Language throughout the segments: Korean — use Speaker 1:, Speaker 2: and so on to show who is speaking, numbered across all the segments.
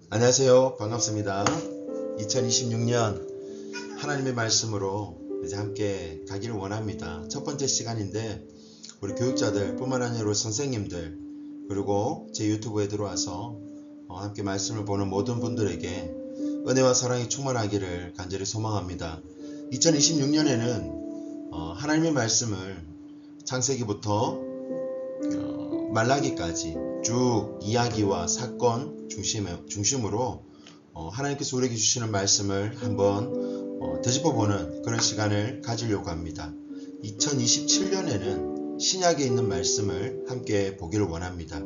Speaker 1: 안녕하세요. 반갑습니다. 2026년 하나님의 말씀으로 이제 함께 가기를 원합니다. 첫 번째 시간인데 우리 교육자들 뿐만 아니라 우리 선생님들 그리고 제 유튜브에 들어와서 함께 말씀을 보는 모든 분들에게 은혜와 사랑이 충만하기를 간절히 소망합니다. 2026년에는 하나님의 말씀을 창세기부터 말라기까지 쭉 이야기와 사건 중심으로 하나님께서 우리에게 주시는 말씀을 한번 되짚어보는 그런 시간을 가지려고 합니다. 2027년에는 신약에 있는 말씀을 함께 보기를 원합니다.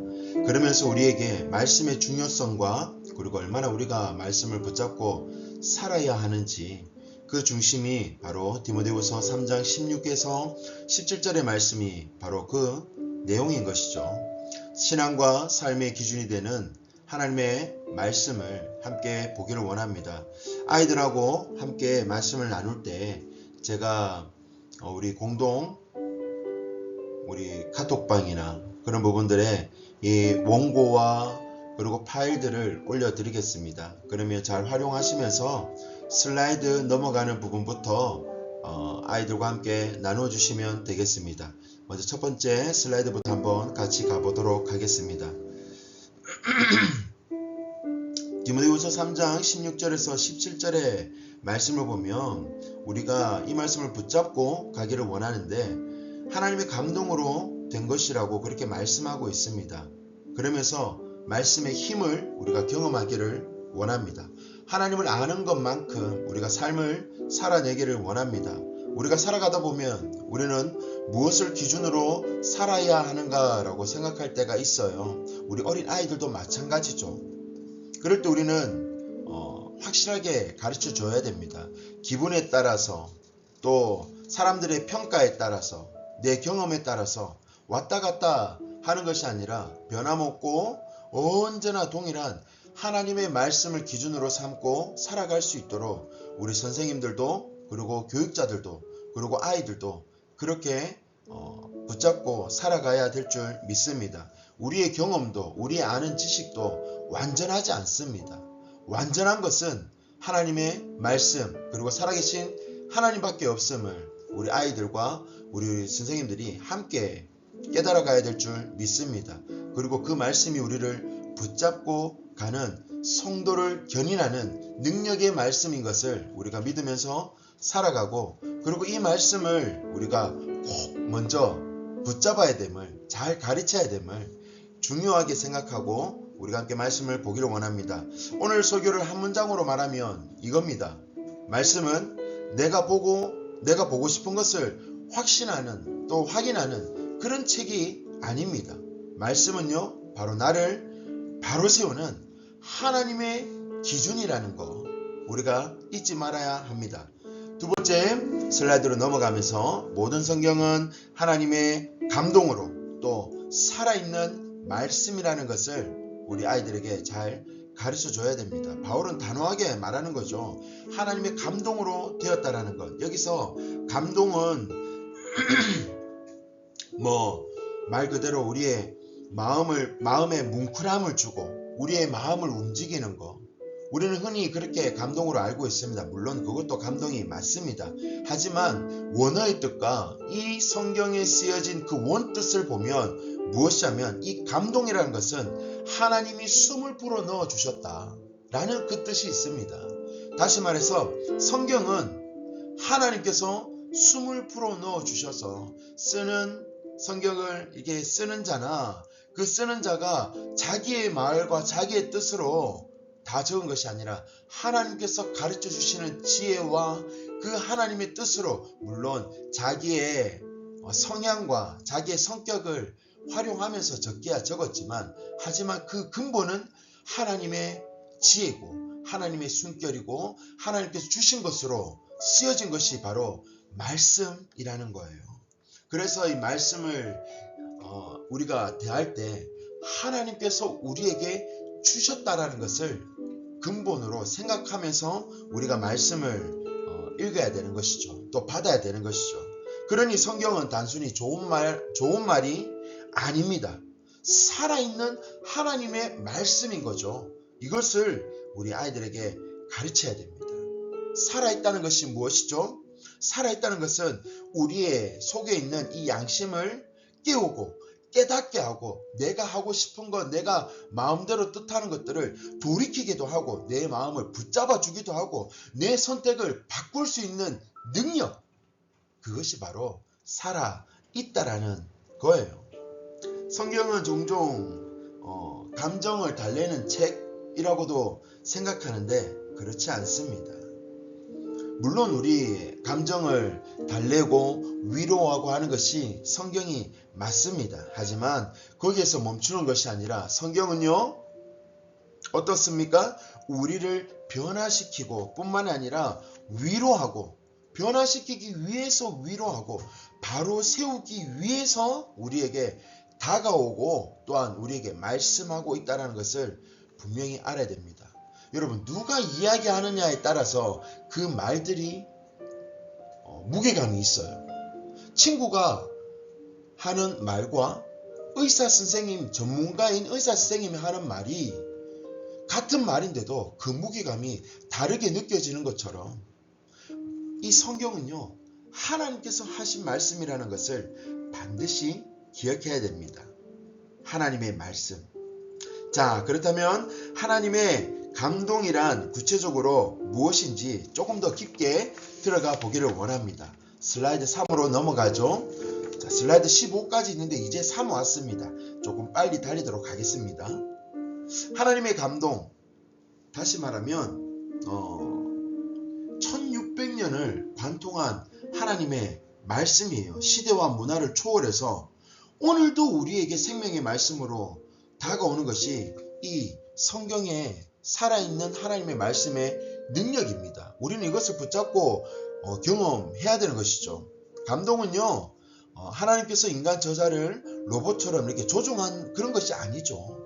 Speaker 1: 그러면서 우리에게 말씀의 중요성과 그리고 얼마나 우리가 말씀을 붙잡고 살아야 하는지 그 중심이 바로 디모데후서 3장 16에서 17절의 말씀이 바로 그 내용인 것이죠. 신앙과 삶의 기준이 되는 하나님의 말씀을 함께 보기를 원합니다. 아이들하고 함께 말씀을 나눌 때 제가 우리 카톡방이나 그런 부분들에 이 원고와 그리고 파일들을 올려드리겠습니다. 그러면 잘 활용하시면서 슬라이드 넘어가는 부분부터 아이들과 함께 나눠주시면 되겠습니다. 먼저 첫 번째 슬라이드부터 한번 같이 가보도록 하겠습니다. 디모데후서 3장 16절에서 17절의 말씀을 보면 우리가 이 말씀을 붙잡고 가기를 원하는데 하나님의 감동으로 된 것이라고 그렇게 말씀하고 있습니다. 그러면서 말씀의 힘을 우리가 경험하기를 원합니다. 하나님을 아는 것만큼 우리가 삶을 살아내기를 원합니다. 우리가 살아가다 보면 우리는 무엇을 기준으로 살아야 하는가라고 생각할 때가 있어요. 우리 어린 아이들도 마찬가지죠. 그럴 때 우리는 확실하게 가르쳐 줘야 됩니다. 기분에 따라서 또 사람들의 평가에 따라서 내 경험에 따라서 왔다 갔다 하는 것이 아니라 변함없고 언제나 동일한 하나님의 말씀을 기준으로 삼고 살아갈 수 있도록 우리 선생님들도 그리고 교육자들도 그리고 아이들도 그렇게 붙잡고 살아가야 될 줄 믿습니다. 우리의 경험도 우리의 아는 지식도 완전하지 않습니다. 완전한 것은 하나님의 말씀 그리고 살아계신 하나님밖에 없음을 우리 아이들과 우리 선생님들이 함께 깨달아가야 될 줄 믿습니다. 그리고 그 말씀이 우리를 붙잡고 가는 성도를 견인하는 능력의 말씀인 것을 우리가 믿으면서 살아가고 그리고 이 말씀을 우리가 꼭 먼저 붙잡아야 됨을 잘 가르쳐야 됨을 중요하게 생각하고 우리가 함께 말씀을 보기를 원합니다. 오늘 설교를 한 문장으로 말하면 이겁니다. 말씀은 내가 보고 싶은 것을 확신하는 또 확인하는 그런 책이 아닙니다. 말씀은요 바로 나를 바로 세우는 하나님의 기준이라는 거 우리가 잊지 말아야 합니다. 두 번째 슬라이드로 넘어가면서 모든 성경은 하나님의 감동으로 또 살아있는 말씀이라는 것을 우리 아이들에게 잘 가르쳐 줘야 됩니다. 바울은 단호하게 말하는 거죠. 하나님의 감동으로 되었다라는 것. 여기서 감동은 말 그대로 우리의 마음에 뭉클함을 주고 우리의 마음을 움직이는 거. 우리는 흔히 그렇게 감동으로 알고 있습니다. 물론 그것도 감동이 맞습니다. 하지만 원어의 뜻과 이 성경에 쓰여진 그 원뜻을 보면 무엇이냐면 이 감동이라는 것은 하나님이 숨을 불어 넣어 주셨다라는 그 뜻이 있습니다. 다시 말해서 성경은 하나님께서 숨을 불어 넣어 주셔서 쓰는 성경을 이렇게 쓰는 자나 그 쓰는 자가 자기의 말과 자기의 뜻으로 다 적은 것이 아니라 하나님께서 가르쳐 주시는 지혜와 그 하나님의 뜻으로 물론 자기의 성향과 자기의 성격을 활용하면서 적기야 적었지만 하지만 그 근본은 하나님의 지혜고 하나님의 숨결이고 하나님께서 주신 것으로 쓰여진 것이 바로 말씀이라는 거예요. 그래서 이 말씀을 우리가 대할 때 하나님께서 우리에게 주셨다라는 것을 근본으로 생각하면서 우리가 말씀을 읽어야 되는 것이죠. 또 받아야 되는 것이죠. 그러니 성경은 단순히 좋은 말이 아닙니다. 살아있는 하나님의 말씀인 거죠. 이것을 우리 아이들에게 가르쳐야 됩니다. 살아있다는 것이 무엇이죠? 살아있다는 것은 우리의 속에 있는 이 양심을 깨우고 깨닫게 하고 내가 하고 싶은 것, 내가 마음대로 뜻하는 것들을 돌이키기도 하고 내 마음을 붙잡아 주기도 하고 내 선택을 바꿀 수 있는 능력, 그것이 바로 살아있다라는 거예요. 성경은 종종 감정을 달래는 책이라고도 생각하는데 그렇지 않습니다. 물론 우리 감정을 달래고 위로하고 하는 것이 성경이 맞습니다. 하지만 거기에서 멈추는 것이 아니라 성경은요, 어떻습니까? 우리를 변화시키고 뿐만 아니라 위로하고 변화시키기 위해서 위로하고 바로 세우기 위해서 우리에게 다가오고 또한 우리에게 말씀하고 있다는 것을 분명히 알아야 됩니다. 여러분, 누가 이야기하느냐에 따라서 그 말들이 무게감이 있어요. 친구가 하는 말과 의사선생님, 전문가인 의사선생님이 하는 말이 같은 말인데도 그 무게감이 다르게 느껴지는 것처럼 이 성경은요, 하나님께서 하신 말씀이라는 것을 반드시 기억해야 됩니다. 하나님의 말씀. 자, 그렇다면 하나님의 감동이란 구체적으로 무엇인지 조금 더 깊게 들어가 보기를 원합니다. 슬라이드 3으로 넘어가죠. 자, 슬라이드 15까지 있는데 이제 3 왔습니다. 조금 빨리 달리도록 하겠습니다. 하나님의 감동, 다시 말하면 1600년을 관통한 하나님의 말씀이에요. 시대와 문화를 초월해서 오늘도 우리에게 생명의 말씀으로 다가오는 것이 이 성경에 살아있는 하나님의 말씀의 능력입니다. 우리는 이것을 붙잡고 경험해야 되는 것이죠. 감동은요, 하나님께서 인간 저자를 로봇처럼 이렇게 조종한 그런 것이 아니죠.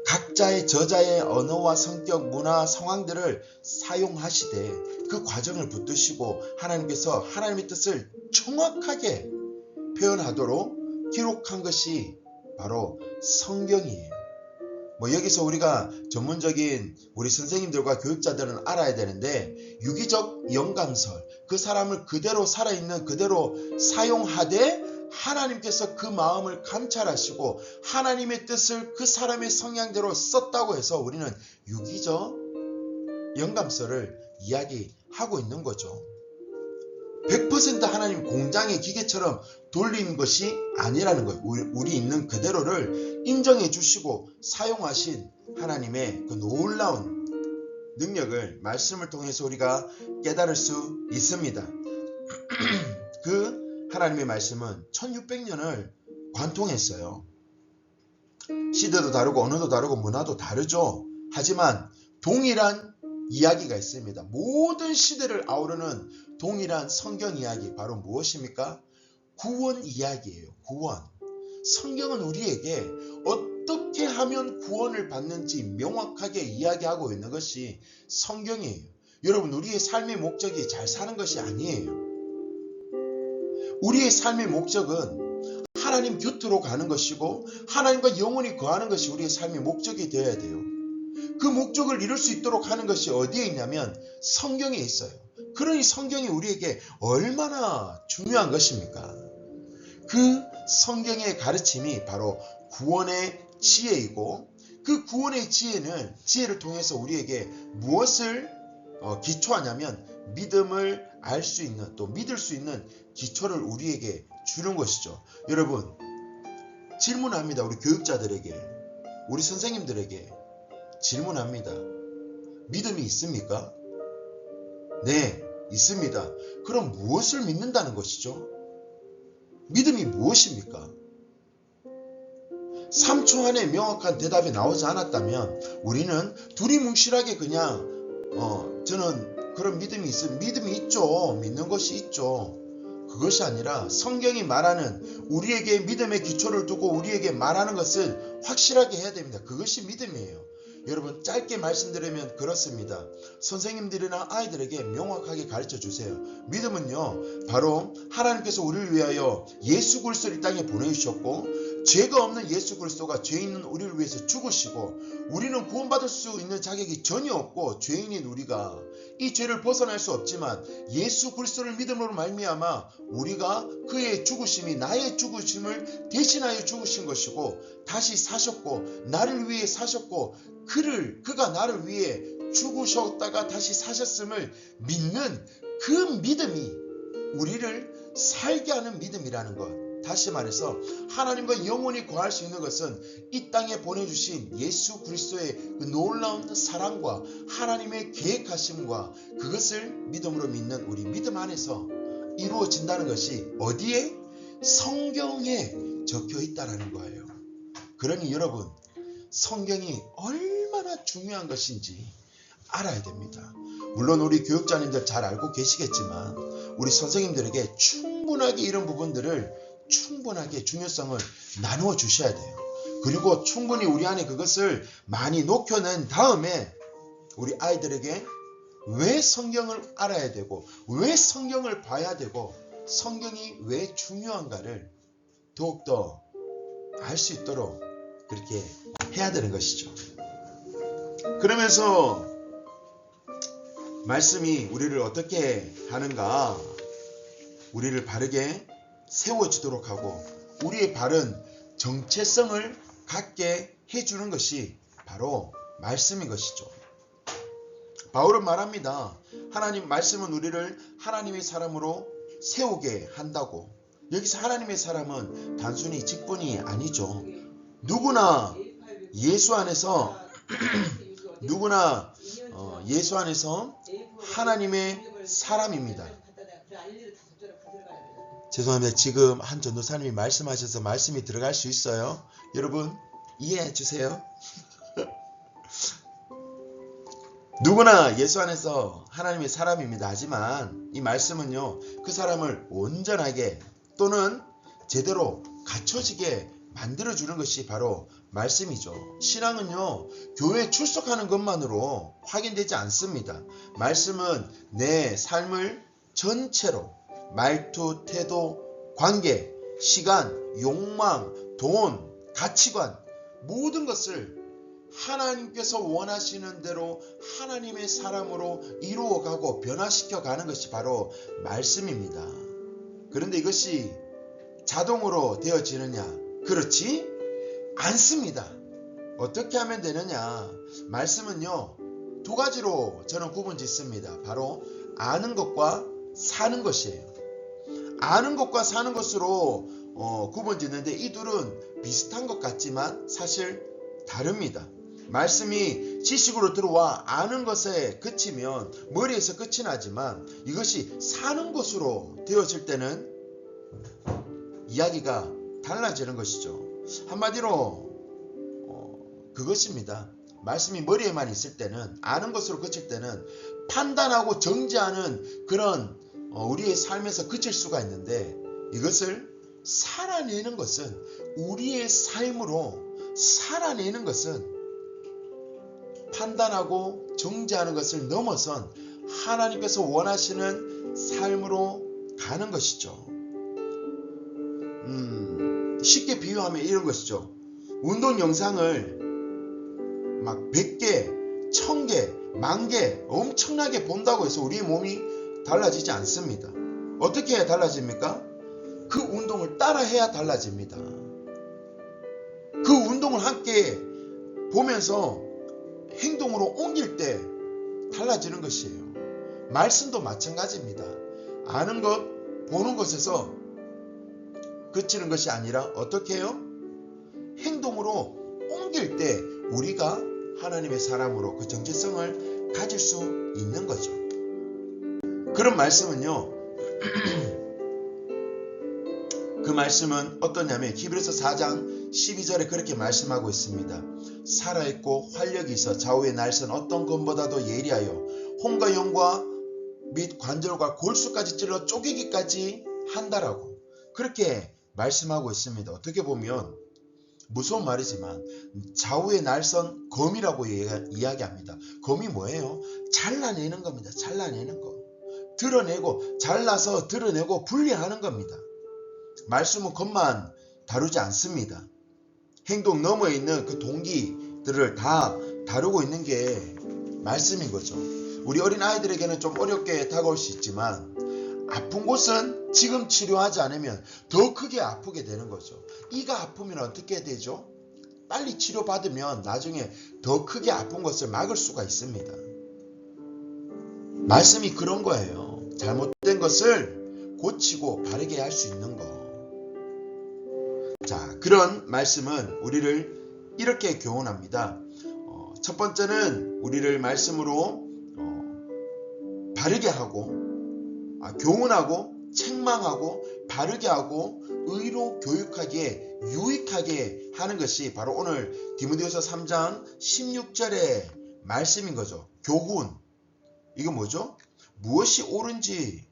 Speaker 1: 각자의 저자의 언어와 성격, 문화, 상황들을 사용하시되 그 과정을 붙드시고 하나님께서 하나님의 뜻을 정확하게 표현하도록 기록한 것이 바로 성경이에요. 여기서 우리가 전문적인 우리 선생님들과 교육자들은 알아야 되는데 유기적 영감설, 그 사람을 그대로 살아있는 그대로 사용하되 하나님께서 그 마음을 감찰하시고 하나님의 뜻을 그 사람의 성향대로 썼다고 해서 우리는 유기적 영감설을 이야기하고 있는 거죠. 100% 하나님 공장의 기계처럼 돌린 것이 아니라는 거예요. 우리 있는 그대로를 인정해 주시고 사용하신 하나님의 그 놀라운 능력을 말씀을 통해서 우리가 깨달을 수 있습니다. 그 하나님의 말씀은 1600년을 관통했어요. 시대도 다르고 언어도 다르고 문화도 다르죠. 하지만 동일한 이야기가 있습니다. 모든 시대를 아우르는 동일한 성경 이야기, 바로 무엇입니까? 구원 이야기예요. 구원. 성경은 우리에게 어떻게 하면 구원을 받는지 명확하게 이야기하고 있는 것이 성경이에요. 여러분, 우리의 삶의 목적이 잘 사는 것이 아니에요. 우리의 삶의 목적은 하나님 곁으로 가는 것이고 하나님과 영원히 거하는 것이 우리의 삶의 목적이 되어야 돼요. 그 목적을 이룰 수 있도록 하는 것이 어디에 있냐면 성경에 있어요. 그러니 성경이 우리에게 얼마나 중요한 것입니까? 그 성경의 가르침이 바로 구원의 지혜이고 그 구원의 지혜를 통해서 우리에게 무엇을 기초하냐면 믿음을 알 수 있는, 또 믿을 수 있는 기초를 우리에게 주는 것이죠. 여러분, 질문합니다. 우리 교육자들에게, 우리 선생님들에게 질문합니다. 믿음이 있습니까? 네, 있습니다. 그럼 무엇을 믿는다는 것이죠? 믿음이 무엇입니까? 3초 안에 명확한 대답이 나오지 않았다면 우리는 두리뭉실하게 그냥 저는 그런 믿음이 있죠. 믿는 것이 있죠. 그것이 아니라 성경이 말하는, 우리에게 믿음의 기초를 두고 우리에게 말하는 것을 확실하게 해야 됩니다. 그것이 믿음이에요. 여러분, 짧게 말씀드리면 그렇습니다. 선생님들이나 아이들에게 명확하게 가르쳐 주세요. 믿음은요, 바로 하나님께서 우리를 위하여 예수 그리스도를 이 땅에 보내주셨고 죄가 없는 예수 그리스도가 죄 있는 우리를 위해서 죽으시고 우리는 구원받을 수 있는 자격이 전혀 없고 죄인인 우리가 이 죄를 벗어날 수 없지만 예수 그리스도를 믿음으로 말미암아 우리가 그의 죽으심이 나의 죽으심을 대신하여 죽으신 것이고 다시 사셨고 나를 위해 사셨고 그가 나를 위해 죽으셨다가 다시 사셨음을 믿는 그 믿음이 우리를 살게 하는 믿음이라는 것. 다시 말해서 하나님과 영원히 거할 수 있는 것은 이 땅에 보내주신 예수 그리스도의 그 놀라운 사랑과 하나님의 계획하심과 그것을 믿음으로 믿는 우리 믿음 안에서 이루어진다는 것이 어디에? 성경에 적혀 있다는 거예요. 그러니 여러분, 성경이 얼마나 중요한 것인지 알아야 됩니다. 물론 우리 교육자님들 잘 알고 계시겠지만 우리 선생님들에게 충분하게 이런 부분들을 충분하게 중요성을 나누어 주셔야 돼요. 그리고 충분히 우리 안에 그것을 많이 녹여낸 다음에 우리 아이들에게 왜 성경을 알아야 되고 왜 성경을 봐야 되고 성경이 왜 중요한가를 더욱더 알 수 있도록 그렇게 해야 되는 것이죠. 그러면서 말씀이 우리를 어떻게 하는가? 우리를 바르게 세워지도록 하고 우리의 바른 정체성을 갖게 해주는 것이 바로 말씀인 것이죠. 바울은 말합니다. 하나님 말씀은 우리를 하나님의 사람으로 세우게 한다고. 여기서 하나님의 사람은 단순히 직분이 아니죠. 누구나 예수 안에서 예수 안에서 하나님의 사람입니다. 죄송합니다. 지금 한 전도사님이 말씀하셔서 말씀이 들어갈 수 있어요. 여러분 이해해 주세요. 누구나 예수 안에서 하나님의 사람입니다. 하지만 이 말씀은요, 그 사람을 온전하게 또는 제대로 갖춰지게 만들어주는 것이 바로 말씀이죠. 신앙은요, 교회에 출석하는 것만으로 확인되지 않습니다. 말씀은 내 삶을 전체로 말투, 태도, 관계, 시간, 욕망, 돈, 가치관 모든 것을 하나님께서 원하시는 대로 하나님의 사람으로 이루어가고 변화시켜 가는 것이 바로 말씀입니다. 그런데 이것이 자동으로 되어지느냐? 그렇지 않습니다. 어떻게 하면 되느냐? 말씀은요, 두 가지로 저는 구분 짓습니다. 바로 아는 것과 사는 것이에요. 아는 것과 사는 것으로 구분 짓는데 이 둘은 비슷한 것 같지만 사실 다릅니다. 말씀이 지식으로 들어와 아는 것에 그치면 머리에서 끝이 나지만 이것이 사는 것으로 되어질 때는 이야기가 달라지는 것이죠. 한마디로 그것입니다. 말씀이 머리에만 있을 때는, 아는 것으로 그칠 때는 판단하고 정죄하는 그런 우리의 삶에서 그칠 수가 있는데, 이것을 살아내는 것은, 우리의 삶으로 살아내는 것은 판단하고 정죄하는 것을 넘어선 하나님께서 원하시는 삶으로 가는 것이죠. 쉽게 비유하면 이런 것이죠. 운동 영상을 막 100개, 1000개, 10,000개 엄청나게 본다고 해서 우리의 몸이 달라지지 않습니다. 어떻게 해야 달라집니까? 그 운동을 따라 해야 달라집니다. 그 운동을 함께 보면서 행동으로 옮길 때 달라지는 것이에요. 말씀도 마찬가지입니다. 아는 것, 보는 것에서 그치는 것이 아니라 어떻게 해요? 행동으로 옮길 때 우리가 하나님의 사람으로 그 정체성을 가질 수 있는 거죠. 그런 말씀은요, 그 말씀은 어떠냐면 히브리서 4장 12절에 그렇게 말씀하고 있습니다. 살아있고 활력이 있어 좌우의 날선 어떤 검보다도 예리하여 혼과 영과 및 관절과 골수까지 찔러 쪼개기까지 한다라고 그렇게 말씀하고 있습니다. 어떻게 보면 무서운 말이지만 좌우의 날선 검이라고 이야기합니다. 검이 뭐예요? 잘라내는 겁니다. 잘라내는 거. 드러내고, 잘라서 드러내고 분리하는 겁니다. 말씀은 검만 다루지 않습니다. 행동 너머에 있는 그 동기들을 다 다루고 있는 게 말씀인 거죠. 우리 어린 아이들에게는 좀 어렵게 다가올 수 있지만 아픈 곳은 지금 치료하지 않으면 더 크게 아프게 되는 거죠. 이가 아프면 어떻게 되죠? 빨리 치료받으면 나중에 더 크게 아픈 것을 막을 수가 있습니다. 말씀이 그런 거예요. 잘못된 것을 고치고 바르게 할 수 있는 거. 자, 그런 말씀은 우리를 이렇게 교훈합니다. 첫 번째는 우리를 말씀으로 바르게 하고 교훈하고 책망하고 바르게 하고 의로 교육하게 유익하게 하는 것이 바로 오늘 디모데후서 3장 16절의 말씀인 거죠. 교훈. 이거 뭐죠? 무엇이 옳은지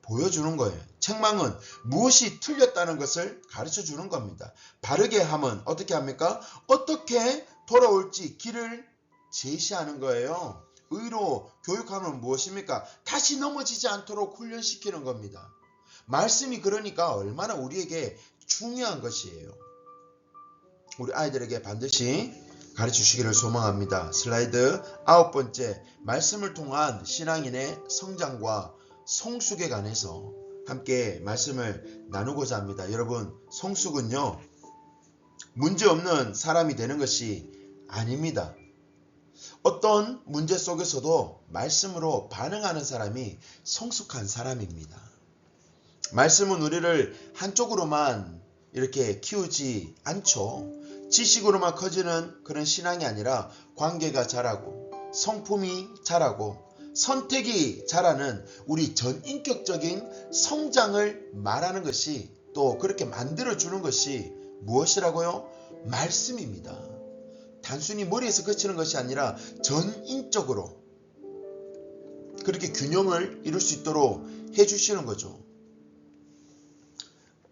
Speaker 1: 보여주는 거예요. 책망은 무엇이 틀렸다는 것을 가르쳐 주는 겁니다. 바르게 하면 어떻게 합니까? 어떻게 돌아올지 길을 제시하는 거예요. 의로 교육하면 무엇입니까? 다시 넘어지지 않도록 훈련시키는 겁니다. 말씀이 그러니까 얼마나 우리에게 중요한 것이에요. 우리 아이들에게 반드시 가르쳐 주시기를 소망합니다. 슬라이드 9번째, 말씀을 통한 신앙인의 성장과 성숙에 관해서 함께 말씀을 나누고자 합니다. 여러분, 성숙은요, 문제없는 사람이 되는 것이 아닙니다. 어떤 문제 속에서도 말씀으로 반응하는 사람이 성숙한 사람입니다. 말씀은 우리를 한쪽으로만 이렇게 키우지 않죠. 지식으로만 커지는 그런 신앙이 아니라 관계가 자라고 성품이 자라고 선택이 자라는 우리 전인격적인 성장을 말하는 것이 또 그렇게 만들어주는 것이 무엇이라고요? 말씀입니다. 단순히 머리에서 그치는 것이 아니라 전인적으로 그렇게 균형을 이룰 수 있도록 해주시는 거죠.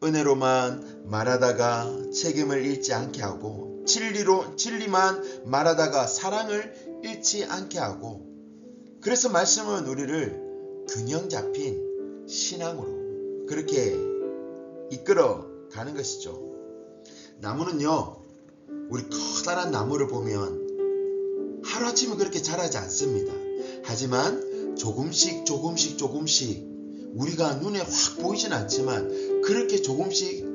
Speaker 1: 은혜로만 말하다가 책임을 잃지 않게 하고 진리만 말하다가 사랑을 잃지 않게 하고, 그래서 말씀은 우리를 균형 잡힌 신앙으로 그렇게 이끌어 가는 것이죠. 나무는요, 우리 커다란 나무를 보면 하루아침에 그렇게 자라지 않습니다. 하지만 조금씩 우리가 눈에 확 보이진 않지만 그렇게 조금씩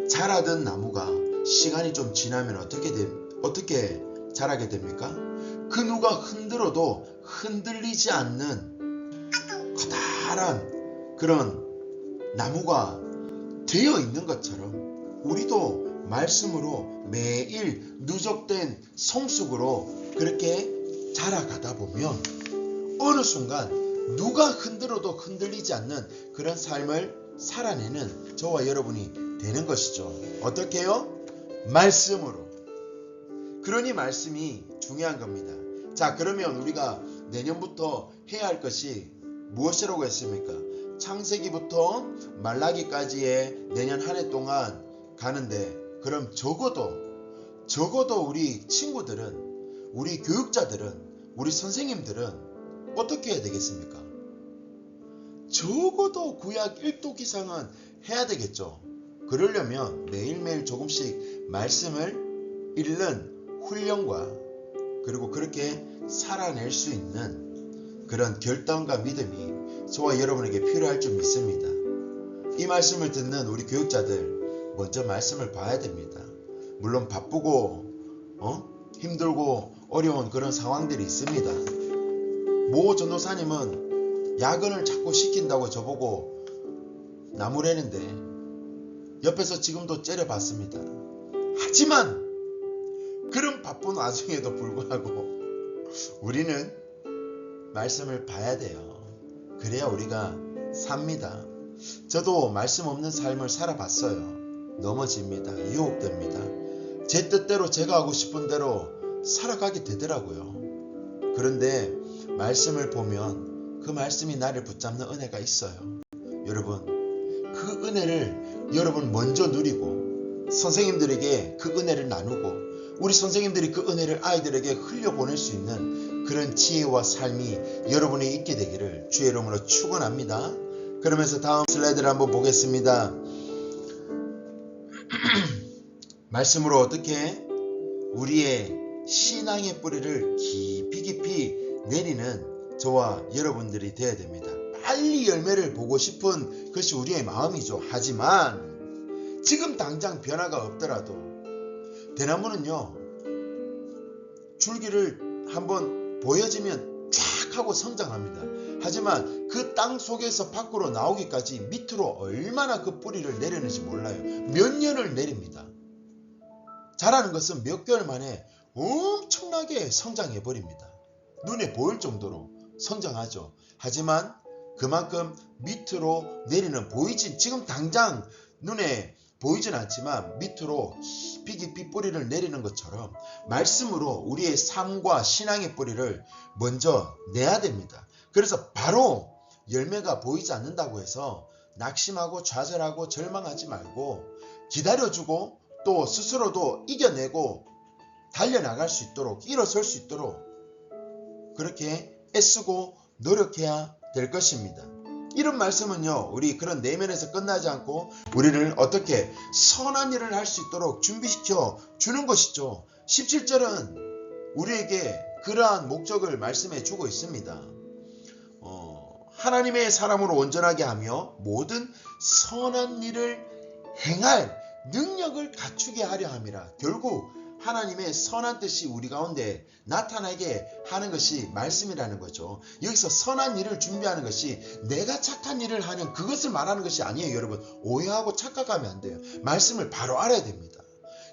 Speaker 1: 자라던 나무가 시간이 좀 지나면 어떻게 자라게 됩니까? 그 누가 흔들어도 흔들리지 않는 커다란 그런 나무가 되어 있는 것처럼 우리도 말씀으로 매일 누적된 성숙으로 그렇게 자라가다 보면 어느 순간 누가 흔들어도 흔들리지 않는 그런 삶을 살아내는 저와 여러분이 되는 것이죠. 어떻게 해요? 말씀으로. 그러니 말씀이 중요한 겁니다. 자, 그러면 우리가 내년부터 해야 할 것이 무엇이라고 했습니까? 창세기부터 말라기까지의 내년 한 해 동안 가는데, 그럼 적어도 우리 친구들은, 우리 교육자들은, 우리 선생님들은 어떻게 해야 되겠습니까? 적어도 구약 1독 이상은 해야 되겠죠. 그러려면 매일매일 조금씩 말씀을 읽는 훈련과 그리고 그렇게 살아낼 수 있는 그런 결단과 믿음이 저와 여러분에게 필요할 줄 믿습니다. 이 말씀을 듣는 우리 교육자들 먼저 말씀을 봐야 됩니다. 물론 바쁘고 힘들고 어려운 그런 상황들이 있습니다. 모 전도사님은 야근을 자꾸 시킨다고 저보고 나무래는데 옆에서 지금도 째려봤습니다. 하지만 그런 바쁜 와중에도 불구하고 우리는 말씀을 봐야 돼요. 그래야 우리가 삽니다. 저도 말씀 없는 삶을 살아봤어요. 넘어집니다. 유혹됩니다. 제 뜻대로 제가 하고 싶은 대로 살아가게 되더라고요. 그런데 말씀을 보면 그 말씀이 나를 붙잡는 은혜가 있어요. 여러분, 그 은혜를 여러분 먼저 누리고 선생님들에게 그 은혜를 나누고 우리 선생님들이 그 은혜를 아이들에게 흘려보낼 수 있는 그런 지혜와 삶이 여러분이 있게 되기를 주의 이름으로 축원합니다. 그러면서 다음 슬라이드를 한번 보겠습니다. 말씀으로 어떻게 우리의 신앙의 뿌리를 깊이 깊이 내리는 저와 여러분들이 되어야 됩니다. 빨리 열매를 보고 싶은 것이 우리의 마음이죠. 하지만 지금 당장 변화가 없더라도 대나무는요, 줄기를 한번 보여지면 쫙 하고 성장합니다. 하지만 그 땅 속에서 밖으로 나오기까지 밑으로 얼마나 그 뿌리를 내리는지 몰라요. 몇 년을 내립니다. 자라는 것은 몇 개월 만에 엄청나게 성장해 버립니다. 눈에 보일 정도로 성장하죠. 하지만 그만큼 밑으로 내리는 지금 당장 눈에 보이진 않지만 밑으로 깊이 깊이 뿌리를 내리는 것처럼 말씀으로 우리의 삶과 신앙의 뿌리를 먼저 내야 됩니다. 그래서 바로 열매가 보이지 않는다고 해서 낙심하고 좌절하고 절망하지 말고 기다려주고 또 스스로도 이겨내고 달려나갈 수 있도록, 일어설 수 있도록 그렇게 애쓰고 노력해야 될 것입니다. 이런 말씀은요, 우리 그런 내면에서 끝나지 않고 우리를 어떻게 선한 일을 할 수 있도록 준비시켜 주는 것이죠. 17절은 우리에게 그러한 목적을 말씀해 주고 있습니다. 하나님의 사람으로 온전하게 하며 모든 선한 일을 행할 능력을 갖추게 하려 함이라. 결국 하나님의 선한 뜻이 우리 가운데 나타나게 하는 것이 말씀이라는 거죠. 여기서 선한 일을 준비하는 것이 내가 착한 일을 하는 그것을 말하는 것이 아니에요. 여러분, 오해하고 착각하면 안 돼요. 말씀을 바로 알아야 됩니다.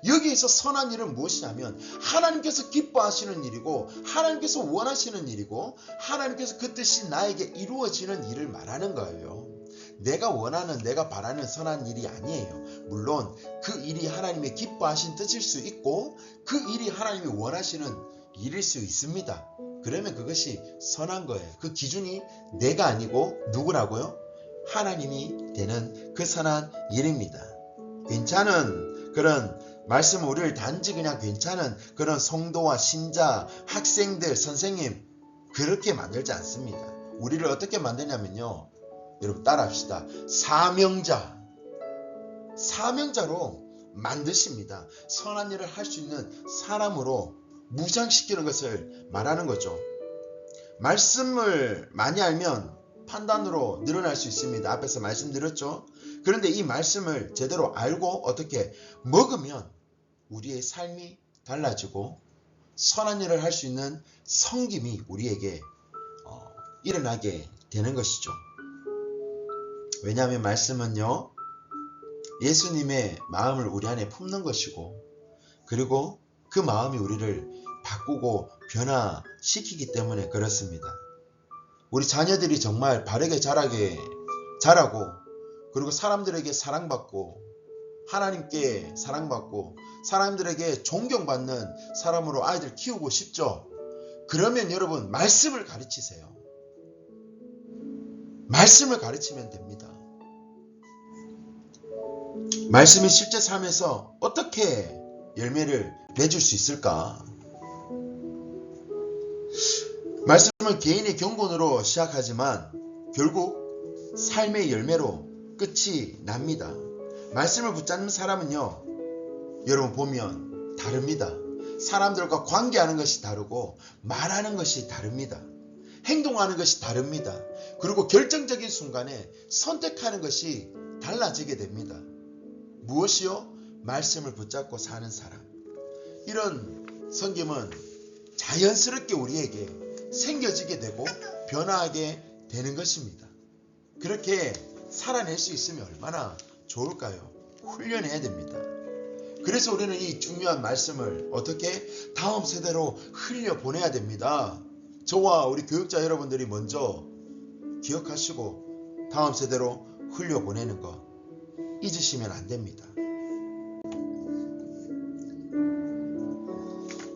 Speaker 1: 여기에서 선한 일은 무엇이냐면 하나님께서 기뻐하시는 일이고 하나님께서 원하시는 일이고 하나님께서 그 뜻이 나에게 이루어지는 일을 말하는 거예요. 내가 원하는, 내가 바라는 선한 일이 아니에요. 물론 그 일이 하나님의 기뻐하신 뜻일 수 있고 그 일이 하나님이 원하시는 일일 수 있습니다. 그러면 그것이 선한 거예요. 그 기준이 내가 아니고 누구라고요? 하나님이 되는 그 선한 일입니다. 괜찮은 그런 말씀, 우리를 단지 그냥 괜찮은 그런 성도와 신자, 학생들, 선생님 그렇게 만들지 않습니다. 우리를 어떻게 만드냐면요, 여러분 따라합시다. 사명자로 만드십니다. 선한 일을 할 수 있는 사람으로 무장시키는 것을 말하는 거죠. 말씀을 많이 알면 판단으로 늘어날 수 있습니다. 앞에서 말씀드렸죠. 그런데 이 말씀을 제대로 알고 어떻게 먹으면 우리의 삶이 달라지고 선한 일을 할 수 있는 성김이 우리에게 일어나게 되는 것이죠. 왜냐하면 말씀은요, 예수님의 마음을 우리 안에 품는 것이고 그리고 그 마음이 우리를 바꾸고 변화시키기 때문에 그렇습니다. 우리 자녀들이 정말 바르게 자라고 그리고 사람들에게 사랑받고 하나님께 사랑받고 사람들에게 존경받는 사람으로 아이들 키우고 싶죠. 그러면 여러분 말씀을 가르치세요. 말씀을 가르치면 됩니다. 말씀이 실제 삶에서 어떻게 열매를 맺을 수 있을까? 말씀은 개인의 경건으로 시작하지만 결국 삶의 열매로 끝이 납니다. 말씀을 붙잡는 사람은요, 여러분 보면 다릅니다. 사람들과 관계하는 것이 다르고 말하는 것이 다릅니다. 행동하는 것이 다릅니다. 그리고 결정적인 순간에 선택하는 것이 달라지게 됩니다. 무엇이요? 말씀을 붙잡고 사는 사람. 이런 성김은 자연스럽게 우리에게 생겨지게 되고 변화하게 되는 것입니다. 그렇게 살아낼 수 있으면 얼마나 좋을까요? 훈련해야 됩니다. 그래서 우리는 이 중요한 말씀을 어떻게 다음 세대로 흘려보내야 됩니다. 저와 우리 교육자 여러분들이 먼저 기억하시고 다음 세대로 흘려보내는 거 잊으시면 안 됩니다.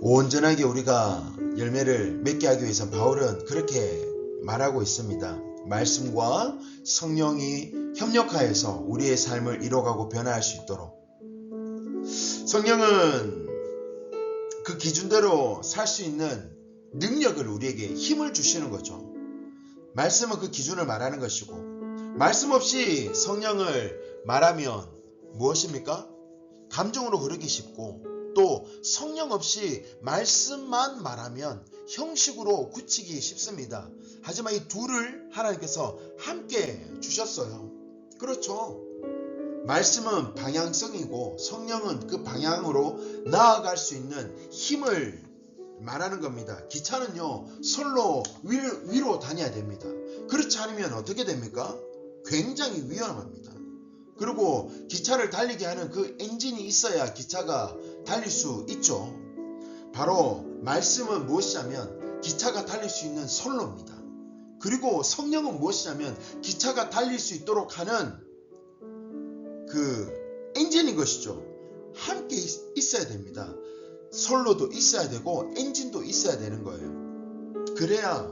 Speaker 1: 온전하게 우리가 열매를 맺게 하기 위해서 바울은 그렇게 말하고 있습니다. 말씀과 성령이 협력하여서 우리의 삶을 이뤄가고 변화할 수 있도록 성령은 그 기준대로 살 수 있는 능력을 우리에게 힘을 주시는 거죠. 말씀은 그 기준을 말하는 것이고 말씀 없이 성령을 말하면 무엇입니까? 감정으로 흐르기 쉽고 또 성령 없이 말씀만 말하면 형식으로 굳히기 쉽습니다. 하지만 이 둘을 하나님께서 함께 주셨어요. 그렇죠. 말씀은 방향성이고 성령은 그 방향으로 나아갈 수 있는 힘을 말하는 겁니다. 기차는요, 솔로 위로 다녀야 됩니다. 그렇지 않으면 어떻게 됩니까? 굉장히 위험합니다. 그리고 기차를 달리게 하는 그 엔진이 있어야 기차가 달릴 수 있죠. 바로 말씀은 무엇이냐면 기차가 달릴 수 있는 솔로입니다. 그리고 성령은 무엇이냐면 기차가 달릴 수 있도록 하는 그 엔진인 것이죠. 함께 있어야 됩니다. 솔로도 있어야 되고 엔진도 있어야 되는 거예요. 그래야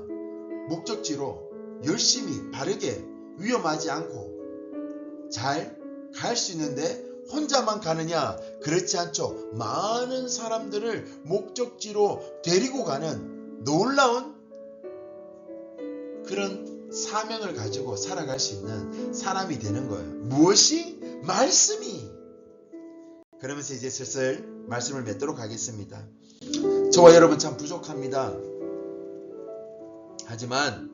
Speaker 1: 목적지로 열심히 바르게 위험하지 않고 잘 갈 수 있는데 혼자만 가느냐? 그렇지 않죠. 많은 사람들을 목적지로 데리고 가는 놀라운 그런 사명을 가지고 살아갈 수 있는 사람이 되는 거예요. 무엇이? 말씀이. 그러면서 이제 슬슬 말씀을 맺도록 하겠습니다. 저와 여러분 참 부족합니다. 하지만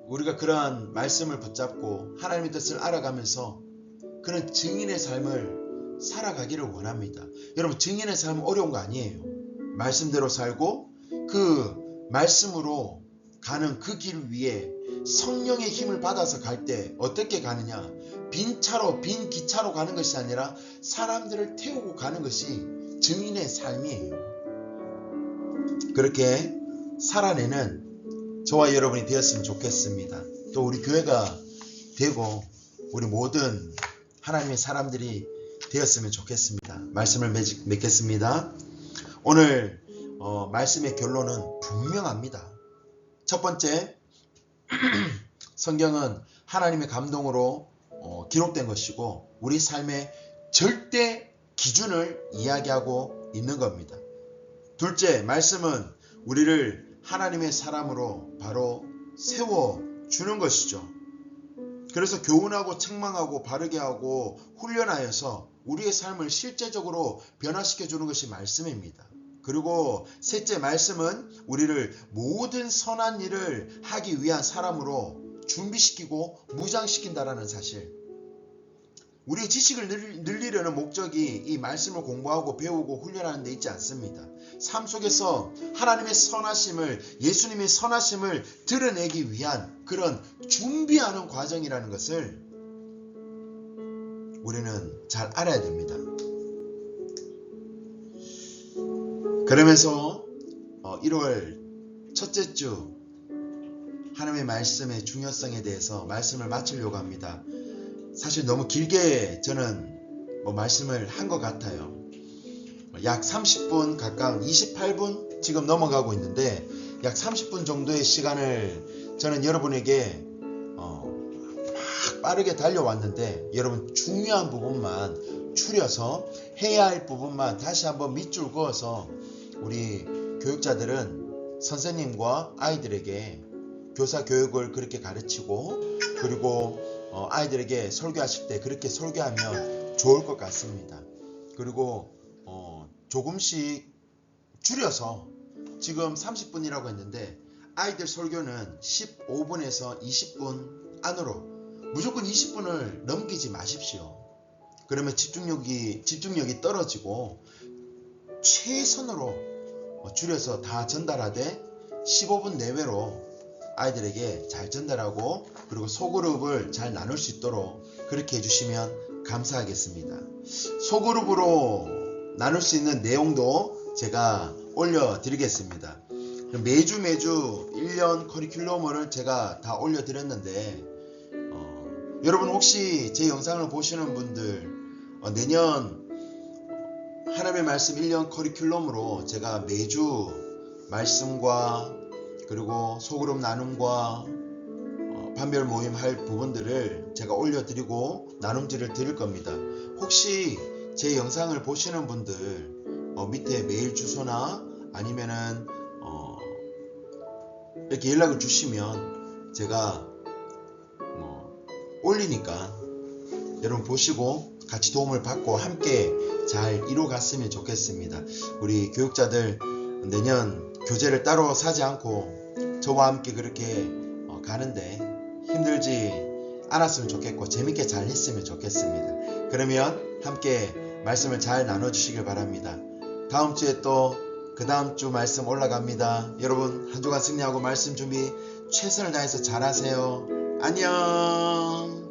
Speaker 1: 우리가 그러한 말씀을 붙잡고 하나님의 뜻을 알아가면서 그런 증인의 삶을 살아가기를 원합니다. 여러분, 증인의 삶은 어려운 거 아니에요. 말씀대로 살고 그 말씀으로 가는 그 길 위에 성령의 힘을 받아서 갈 때 어떻게 가느냐? 빈 차로, 빈 기차로 가는 것이 아니라 사람들을 태우고 가는 것이 증인의 삶이에요. 그렇게 살아내는 저와 여러분이 되었으면 좋겠습니다. 또 우리 교회가 되고 우리 모든 하나님의 사람들이 되었으면 좋겠습니다. 말씀을 맺겠습니다. 오늘 말씀의 결론은 분명합니다. 첫 번째, 성경은 하나님의 감동으로 기록된 것이고 우리 삶의 절대 기준을 이야기하고 있는 겁니다. 둘째, 말씀은 우리를 하나님의 사람으로 바로 세워주는 것이죠. 그래서 교훈하고 책망하고 바르게 하고 훈련하여서 우리의 삶을 실제적으로 변화시켜주는 것이 말씀입니다. 그리고 셋째, 말씀은 우리를 모든 선한 일을 하기 위한 사람으로 준비시키고 무장시킨다라는 사실. 우리의 지식을 늘리려는 목적이 이 말씀을 공부하고 배우고 훈련하는 데 있지 않습니다. 삶 속에서 하나님의 선하심을, 예수님의 선하심을 드러내기 위한 그런 준비하는 과정이라는 것을 우리는 잘 알아야 됩니다. 그러면서 1월 첫째 주 하나님의 말씀의 중요성에 대해서 말씀을 마치려고 합니다. 사실 너무 길게 저는 말씀을 한 것 같아요. 약 30분 가까운 28분 지금 넘어가고 있는데 약 30분 정도의 시간을 저는 여러분에게 막 빠르게 달려왔는데 여러분 중요한 부분만 추려서 해야 할 부분만 다시 한번 밑줄 그어서 우리 교육자들은 선생님과 아이들에게 교사 교육을 그렇게 가르치고 그리고 아이들에게 설교하실 때 그렇게 설교하면 좋을 것 같습니다. 그리고 조금씩 줄여서 지금 30분이라고 했는데 아이들 설교는 15분에서 20분 안으로 무조건 20분을 넘기지 마십시오. 그러면 집중력이 떨어지고 최선으로 줄여서 다 전달하되 15분 내외로 아이들에게 잘 전달하고 그리고 소그룹을 잘 나눌 수 있도록 그렇게 해주시면 감사하겠습니다. 소그룹으로 나눌 수 있는 내용도 제가 올려드리겠습니다. 매주 1년 커리큘럼을 제가 다 올려드렸는데 여러분 혹시 제 영상을 보시는 분들 내년 하나님의 말씀 1년 커리큘럼으로 제가 매주 말씀과 그리고 소그룹 나눔과 판별 모임 할 부분들을 제가 올려드리고 나눔지를 드릴 겁니다. 혹시 제 영상을 보시는 분들 밑에 메일 주소나 아니면은 이렇게 연락을 주시면 제가 올리니까 여러분 보시고 같이 도움을 받고 함께 잘 이루어갔으면 좋겠습니다. 우리 교육자들 내년 교재를 따로 사지 않고 저와 함께 그렇게 가는데 힘들지 않았으면 좋겠고 재밌게 잘 했으면 좋겠습니다. 그러면 함께 말씀을 잘 나눠주시길 바랍니다. 다음 주에 또 그 다음 주 말씀 올라갑니다. 여러분 한 주간 승리하고 말씀 준비 최선을 다해서 잘 하세요. 안녕.